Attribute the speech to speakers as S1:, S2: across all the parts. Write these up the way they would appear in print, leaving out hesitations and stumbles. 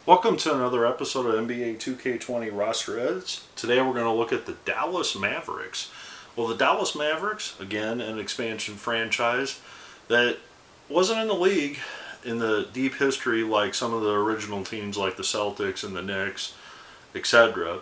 S1: Welcome to another episode of NBA 2K20 Roster Edits. Today we're going to look at the Dallas Mavericks. Well, the Dallas Mavericks, again, an expansion franchise that wasn't in the league in the deep history like some of the original teams like the Celtics and the Knicks, etc.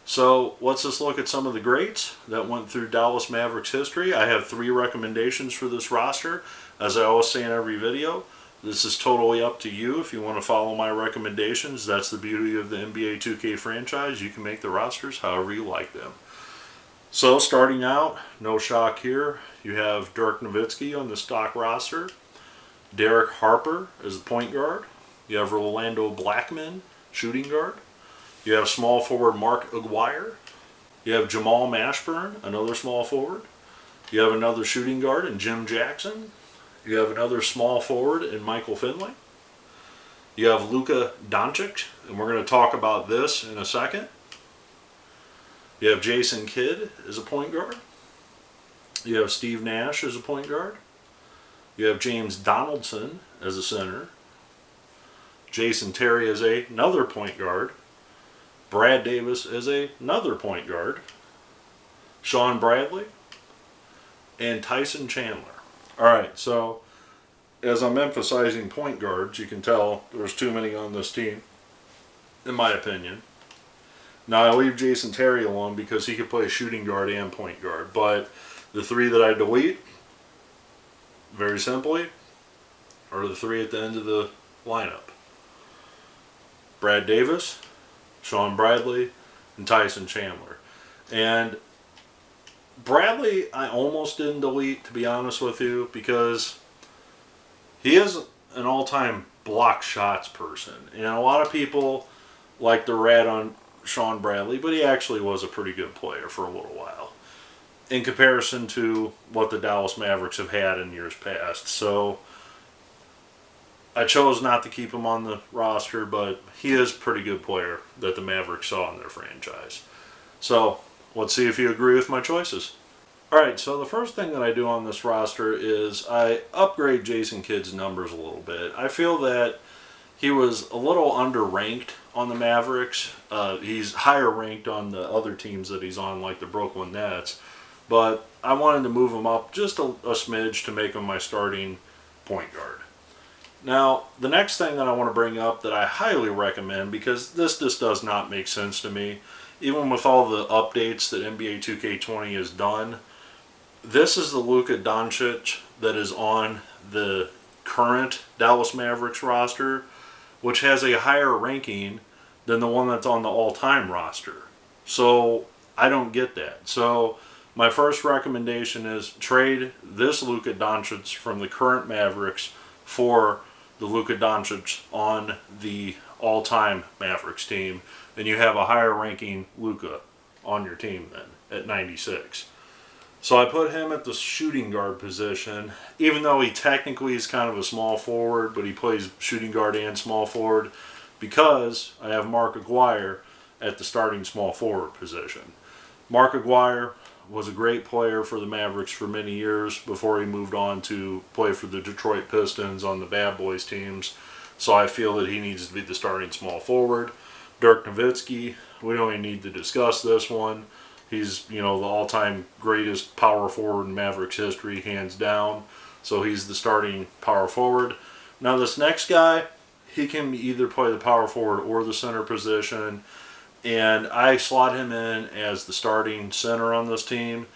S1: So let's just look at some of the greats that went through Dallas Mavericks history. I have 3 recommendations for this roster. As I always say in every video, this is totally up to you if you want to follow my recommendations. That's the beauty of the NBA 2K franchise. You can make the rosters however you like them. So starting out, no shock here, you have Dirk Nowitzki on the stock roster. Derek Harper as the point guard. You have Rolando Blackman, shooting guard. You have small forward Mark Aguirre. You have Jamal Mashburn, another small forward. You have another shooting guard in Jim Jackson. You have another small forward in Michael Finley. You have Luka Dončić, and we're going to talk about this in a second. You have Jason Kidd as a point guard. You have Steve Nash as a point guard. You have James Donaldson as a center. Jason Terry as another point guard. Brad Davis as another point guard. Shawn Bradley. And Tyson Chandler. Alright, so as I'm emphasizing point guards, you can tell there's too many on this team, in my opinion. Now, I leave Jason Terry alone because he could play shooting guard and point guard, but the 3 that I delete, very simply, are the 3 at the end of the lineup. Brad Davis, Shawn Bradley, and Tyson Chandler. And Bradley, I almost didn't delete, to be honest with you, because he is an all-time block shots person. And a lot of people like to rat on Shawn Bradley, but he actually was a pretty good player for a little while in comparison to what the Dallas Mavericks have had in years past. So I chose not to keep him on the roster, but he is a pretty good player that the Mavericks saw in their franchise. So let's see if you agree with my choices. Alright, so the first thing that I do on this roster is I upgrade Jason Kidd's numbers a little bit. I feel that he was a little underranked on the Mavericks. He's higher ranked on the other teams that he's on, like the Brooklyn Nets. But I wanted to move him up just a smidge to make him my starting point guard. Now, the next thing that I want to bring up that I highly recommend, because this just does not make sense to me, even with all the updates that NBA 2K20 has done, this is the Luka Dončić that is on the current Dallas Mavericks roster, which has a higher ranking than the one that's on the all-time roster. So I don't get that. So my first recommendation is trade this Luka Dončić from the current Mavericks for the Luka Dončić on the all-time Mavericks team, and you have a higher ranking Luka on your team then at 96. So I put him at the shooting guard position, even though he technically is kind of a small forward, but he plays shooting guard and small forward, because I have Mark Aguirre at the starting small forward position. Mark Aguirre was a great player for the Mavericks for many years before he moved on to play for the Detroit Pistons on the Bad Boys teams. So I feel that he needs to be the starting small forward. Dirk Nowitzki, we don't even need to discuss this one. He's, the all-time greatest power forward in Mavericks history, hands down. So he's the starting power forward. Now this next guy, he can either play the power forward or the center position. And I slot him in as the starting center on this team.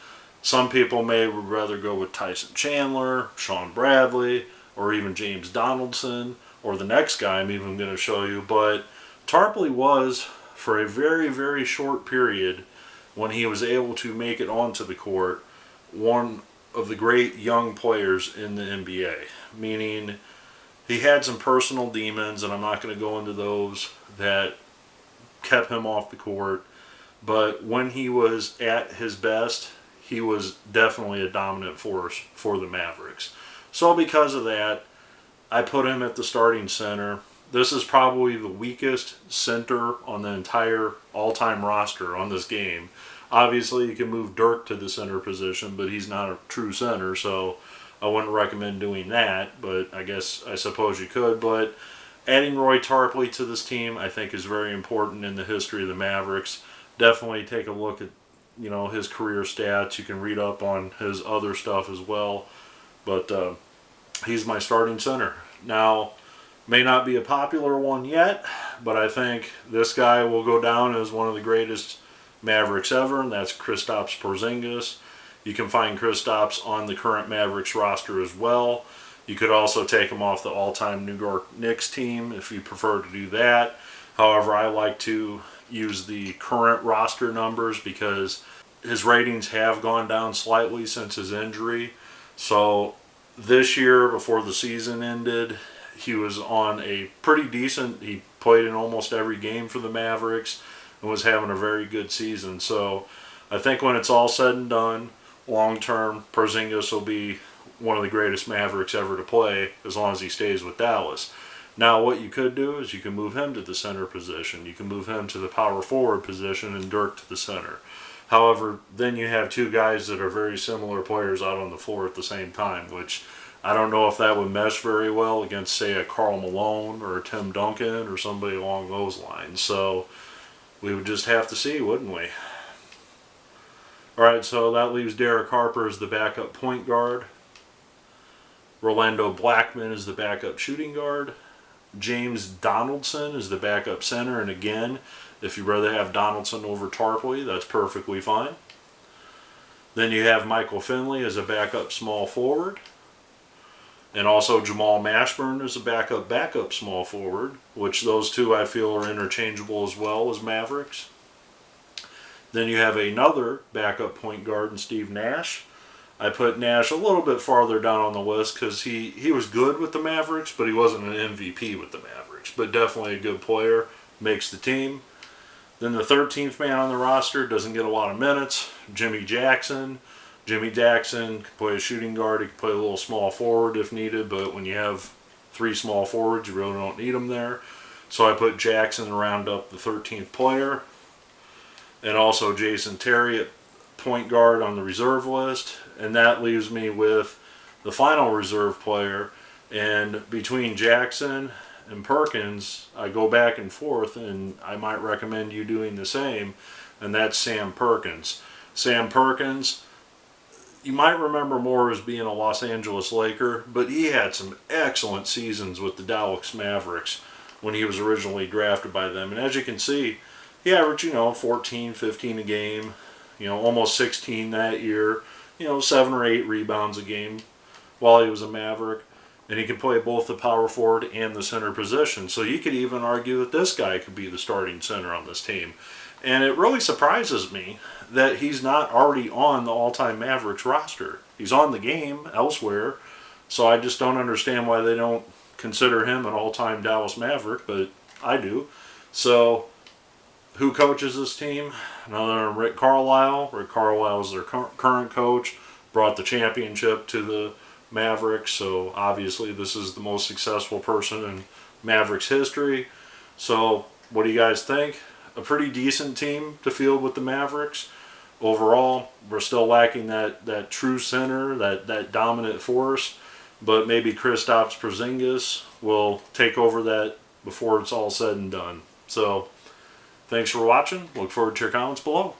S1: Some people would rather go with Tyson Chandler, Shawn Bradley, or even James Donaldson, or the next guy I'm even going to show you. But Tarpley was, for a very, very short period, when he was able to make it onto the court, one of the great young players in the NBA. Meaning, he had some personal demons, and I'm not going to go into those, that kept him off the court. But when he was at his best, he was definitely a dominant force for the Mavericks. So because of that, I put him at the starting center. This is probably the weakest center on the entire all-time roster on this game. Obviously, you can move Dirk to the center position, but he's not a true center, so I wouldn't recommend doing that, but I suppose you could. But Adding Roy Tarpley to this team, I think, is very important in the history of the Mavericks. Definitely take a look at, his career stats. You can read up on his other stuff as well. But he's my starting center. Now, may not be a popular one yet, but I think this guy will go down as one of the greatest Mavericks ever, and that's Kristaps Porziņģis. You can find Kristaps on the current Mavericks roster as well. You could also take him off the all-time New York Knicks team if you prefer to do that. However, I like to use the current roster numbers because his ratings have gone down slightly since his injury. So this year, before the season ended, he was on a pretty decent, he played in almost every game for the Mavericks and was having a very good season. So I think when it's all said and done, long-term, Porziņģis will be one of the greatest Mavericks ever to play as long as he stays with Dallas. Now what you could do is you can move him to the center position. You can move him to the power forward position and Dirk to the center. However, then you have two guys that are very similar players out on the floor at the same time, which I don't know if that would mesh very well against, say, a Karl Malone or a Tim Duncan or somebody along those lines. So we would just have to see, wouldn't we? Alright, so that leaves Derek Harper as the backup point guard. Rolando Blackman is the backup shooting guard. James Donaldson is the backup center. And again, if you'd rather have Donaldson over Tarpley, that's perfectly fine. Then you have Michael Finley as a backup small forward. And also Jamal Mashburn is a backup small forward, which those two I feel are interchangeable as well as Mavericks. Then you have another backup point guard in Steve Nash. I put Nash a little bit farther down on the list because he was good with the Mavericks, but he wasn't an MVP with the Mavericks. But definitely a good player, makes the team. Then the 13th man on the roster doesn't get a lot of minutes, Jimmy Jackson. Jimmy Jackson can play a shooting guard, he can play a little small forward if needed, but when you have three small forwards, you really don't need them there. So I put Jackson to round up the 13th player. And also Jason Terry at point guard on the reserve list. And that leaves me with the final reserve player. And between Jackson and Perkins, I go back and forth, and I might recommend you doing the same, and that's Sam Perkins. Sam Perkins, you might remember more as being a Los Angeles Laker, but he had some excellent seasons with the Dallas Mavericks when he was originally drafted by them. And as you can see, he averaged, 14, 15 a game, almost 16 that year, 7 or 8 rebounds a game while he was a Maverick. And he can play both the power forward and the center position. So you could even argue that this guy could be the starting center on this team. And it really surprises me that he's not already on the all-time Mavericks roster. He's on the game elsewhere, so I just don't understand why they don't consider him an all-time Dallas Maverick, but I do. So who coaches this team? None other than Rick Carlisle. Rick Carlisle is their current coach, brought the championship to the Mavericks, so obviously this is the most successful person in Mavericks history. So what do you guys think? A pretty decent team to field with the Mavericks. Overall, we're still lacking that true center, that dominant force, but maybe Kristaps Porziņģis will take over that before it's all said and done. So thanks for watching. Look forward to your comments below.